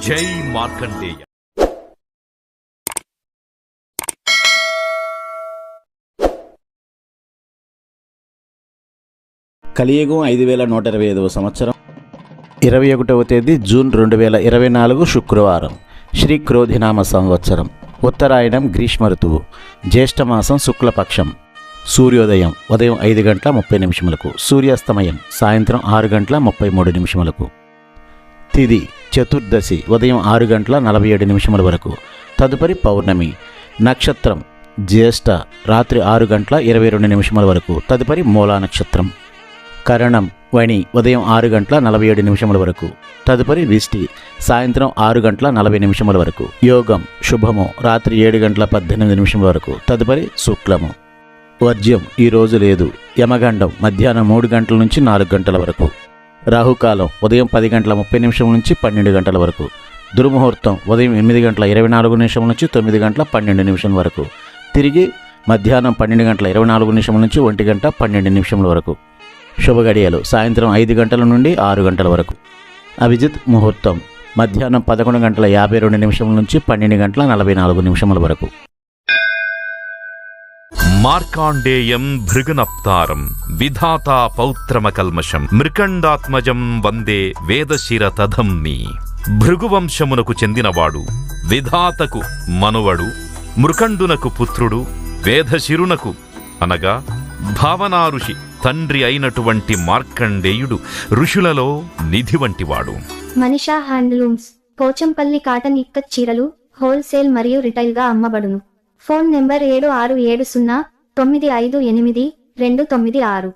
జై మార్కండేయ. కలియుగం 5125వ సంవత్సరం 21వ తేదీ జూన్ 2024 శుక్రవారం. శ్రీ క్రోధినామ సంవత్సరం. ఉత్తరాయణం గ్రీష్మ ఋతువు. జ్యేష్ఠమాసం శుక్లపక్షం. సూర్యోదయం ఉదయం 5 గంటల 30 నిమిషములకు. సూర్యాస్తమయం సాయంత్రం 6 గంటల 33 నిమిషములకు. తిథి చతుర్దశి ఉదయం 6 గంటల 47 నిమిషముల వరకు. తదుపరి పౌర్ణమి. నక్షత్రం జ్యేష్ఠ రాత్రి 6 గంటల 22 నిమిషముల వరకు. తదుపరి మూలా నక్షత్రం. కరణం వణి ఉదయం 6 గంటల 47 నిమిషముల వరకు. తదుపరి విష్టి సాయంత్రం 6 గంటల 40 నిమిషముల వరకు. యోగం శుభము రాత్రి 7 గంటల 18 నిమిషముల వరకు. తదుపరి శుక్లము. వర్జ్యం ఈరోజు లేదు. యమగండం మధ్యాహ్నం 3 గంటల నుంచి 4 గంటల వరకు. రాహుకాలం ఉదయం 10 గంటల 30 నిమిషం నుంచి 12 గంటల వరకు. దుర్ముహూర్తం ఉదయం 8 గంటల 24 నిమిషం నుంచి 9 గంటల 12 నిమిషం వరకు. తిరిగి మధ్యాహ్నం 12 గంటల 24 నిమిషం నుంచి 1 గంట 12 నిమిషముల వరకు. శుభగడియలు సాయంత్రం 5 గంటల నుండి 6 గంటల వరకు. అభిజిత్ ముహూర్తం మధ్యాహ్నం 11 గంటల 52 నిమిషం నుంచి 12 గంటల 44 నిమిషముల వరకు. మార్కాండేయం భృగునప్తారం విధాతా పౌత్రమకల్మషం మృకండాత్మజం వందే వేదశిరతధంని. భృగువంశమునకు చెందినవాడు, విధాతకు మనువడు, మృకండునకు పుత్రుడు, వేదశిరునకు అనగా భావనా ఋషి తండ్రి అయినటువంటి మార్కండేయుడు ఋషులలో నిధి వంటివాడు. మనీషా హ్యాండ్లూమ్స్ పోచంపల్లి కాటన్ ఇక్కత్ చీరలు హోల్సేల్ మరియు రిటైల్గా అమ్మబడును. Phone number 7670958296.